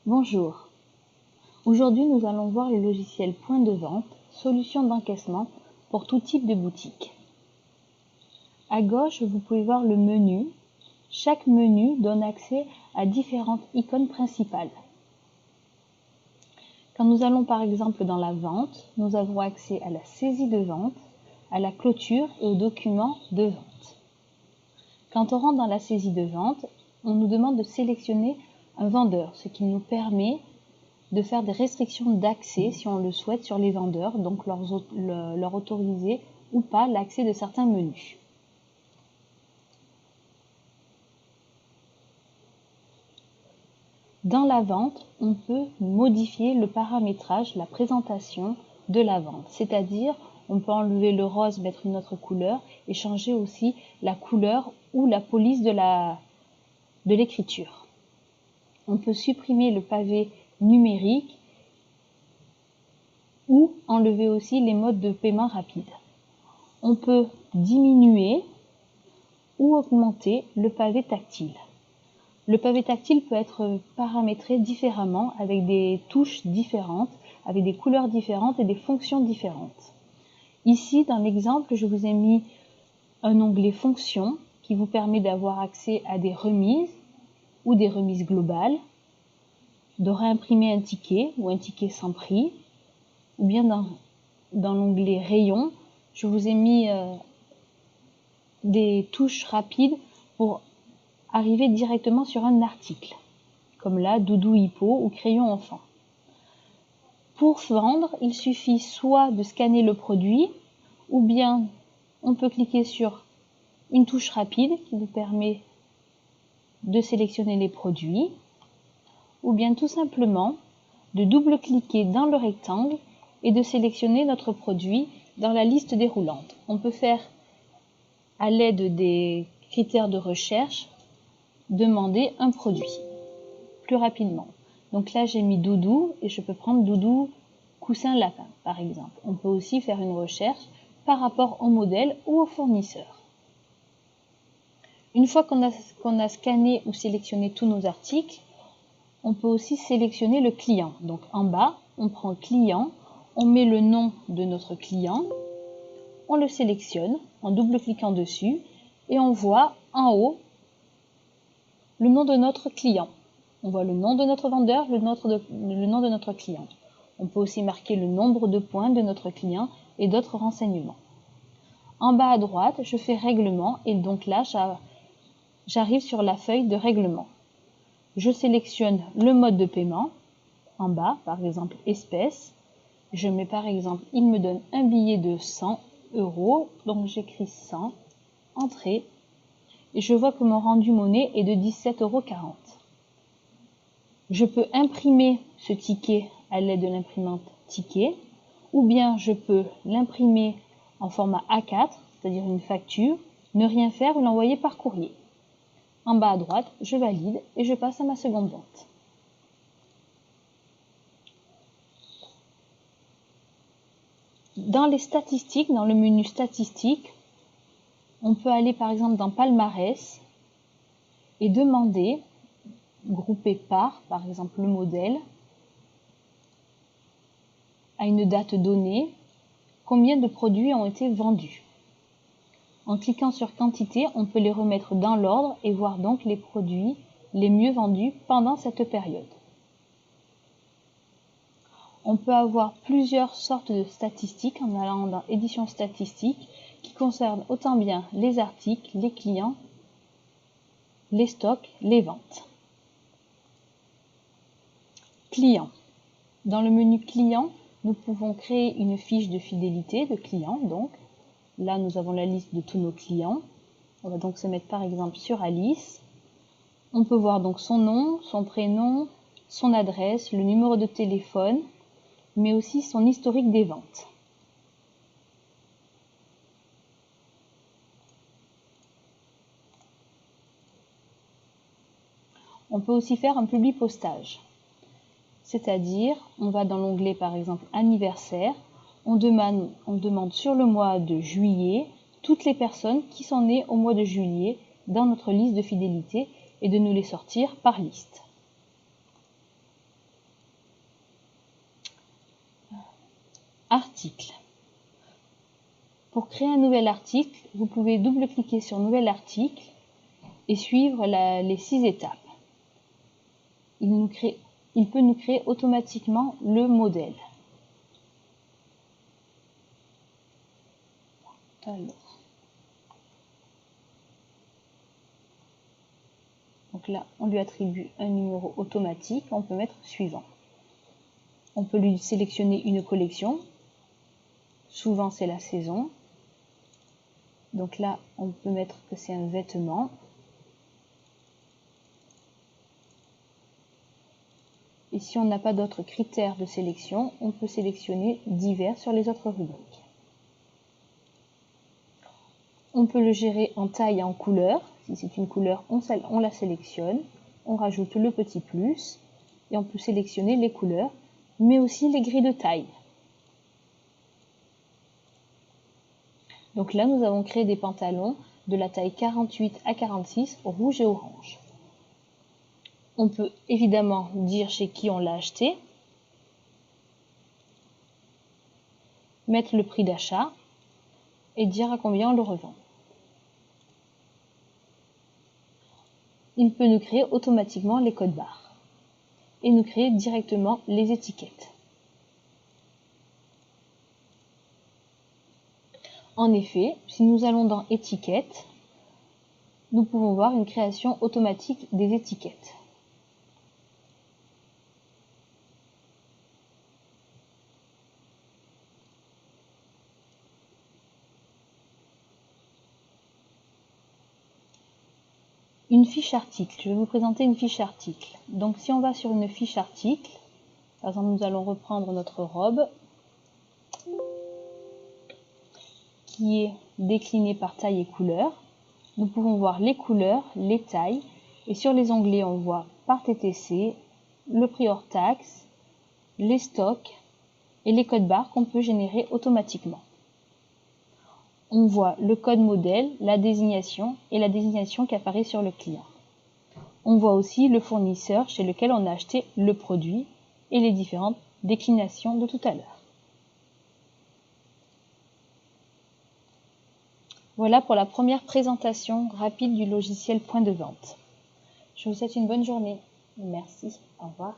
Bonjour. Aujourd'hui, nous allons voir le logiciel Point de vente, solution d'encaissement pour tout type de boutique. À gauche, vous pouvez voir le menu. Chaque menu donne accès à différentes icônes principales. Quand nous allons par exemple dans la vente, nous avons accès à la saisie de vente, à la clôture et aux documents de vente. Quand on rentre dans la saisie de vente, on nous demande de sélectionner un vendeur, ce qui nous permet de faire des restrictions d'accès, si on le souhaite, sur les vendeurs, donc leur autoriser ou pas l'accès de certains menus. Dans la vente, on peut modifier le paramétrage, la présentation de la vente, c'est-à-dire on peut enlever le rose, mettre une autre couleur et changer aussi la couleur ou la police de l'écriture. On peut supprimer le pavé numérique ou enlever aussi les modes de paiement rapide. On peut diminuer ou augmenter le pavé tactile. Le pavé tactile peut être paramétré différemment avec des touches différentes, avec des couleurs différentes et des fonctions différentes. Ici, dans l'exemple, je vous ai mis un onglet Fonctions qui vous permet d'avoir accès à des remises ou des remises globales, de réimprimer un ticket ou un ticket sans prix, ou bien dans l'onglet Rayons, je vous ai mis des touches rapides pour arriver directement sur un article, comme là, Doudou Hippo ou Crayon Enfant. Pour vendre, il suffit soit de scanner le produit, ou bien on peut cliquer sur une touche rapide qui vous permet de sélectionner les produits, ou bien tout simplement de double-cliquer dans le rectangle et de sélectionner notre produit dans la liste déroulante. On peut faire, à l'aide des critères de recherche, demander un produit plus rapidement. Donc là, j'ai mis Doudou et je peux prendre Doudou coussin lapin, par exemple. On peut aussi faire une recherche par rapport au modèle ou au fournisseur. Une fois qu'on a scanné ou sélectionné tous nos articles, on peut aussi sélectionner le client. Donc en bas, on prend client, on met le nom de notre client, on le sélectionne en double-cliquant dessus et on voit en haut le nom de notre client. On voit le nom de notre vendeur, le nom de notre client. On peut aussi marquer le nombre de points de notre client et d'autres renseignements. En bas à droite, je fais règlement et donc là, j'arrive sur la feuille de règlement. Je sélectionne le mode de paiement. En bas, par exemple, espèces. Je mets par exemple, il me donne un billet de 100 €, donc j'écris 100, entrée, et je vois que mon rendu monnaie est de 17,40 €. Je peux imprimer ce ticket à l'aide de l'imprimante ticket, ou bien je peux l'imprimer en format A4, c'est-à-dire une facture, ne rien faire ou l'envoyer par courrier. En bas à droite, je valide et je passe à ma seconde vente. Dans les statistiques, dans le menu statistiques, on peut aller par exemple dans palmarès et demander, grouper par exemple le modèle, à une date donnée, combien de produits ont été vendus. En cliquant sur quantité, on peut les remettre dans l'ordre et voir donc les produits les mieux vendus pendant cette période. On peut avoir plusieurs sortes de statistiques en allant dans édition statistique qui concernent autant bien les articles, les clients, les stocks, les ventes. Clients. Dans le menu client, nous pouvons créer une fiche de fidélité de clients. Donc là, nous avons la liste de tous nos clients. On va donc se mettre par exemple sur Alice. On peut voir donc son nom, son prénom, son adresse, le numéro de téléphone, mais aussi son historique des ventes. On peut aussi faire un publipostage. C'est-à-dire, on va dans l'onglet par exemple anniversaire, on demande sur le mois de juillet toutes les personnes qui sont nées au mois de juillet dans notre liste de fidélité et de nous les sortir par liste. Article. Pour créer un nouvel article, vous pouvez double-cliquer sur Nouvel article et suivre les 6 étapes. Il peut nous créer automatiquement le modèle. Donc là, on lui attribue un numéro automatique, on peut mettre suivant. On peut lui sélectionner une collection. Souvent, c'est la saison. Donc là, on peut mettre que c'est un vêtement. Et si on n'a pas d'autres critères de sélection, on peut sélectionner divers sur les autres rubriques. On peut le gérer en taille et en couleur. Si c'est une couleur, on la sélectionne. On rajoute le petit plus et on peut sélectionner les couleurs, mais aussi les grilles de taille. Donc là, nous avons créé des pantalons de la taille 48 à 46, rouge et orange. On peut évidemment dire chez qui on l'a acheté, mettre le prix d'achat et dire à combien on le revend. Il peut nous créer automatiquement les codes barres et nous créer directement les étiquettes. En effet, si nous allons dans étiquettes, nous pouvons voir une création automatique des étiquettes. Une fiche article. Je vais vous présenter une fiche article. Donc si on va sur une fiche article, par exemple nous allons reprendre notre robe qui est déclinée par taille et couleur. Nous pouvons voir les couleurs, les tailles et sur les onglets on voit par TTC, le prix hors taxe, les stocks et les codes barres qu'on peut générer automatiquement. On voit le code modèle, la désignation et la désignation qui apparaît sur le client. On voit aussi le fournisseur chez lequel on a acheté le produit et les différentes déclinations de tout à l'heure. Voilà pour la première présentation rapide du logiciel Point de vente. Je vous souhaite une bonne journée. Merci. Au revoir.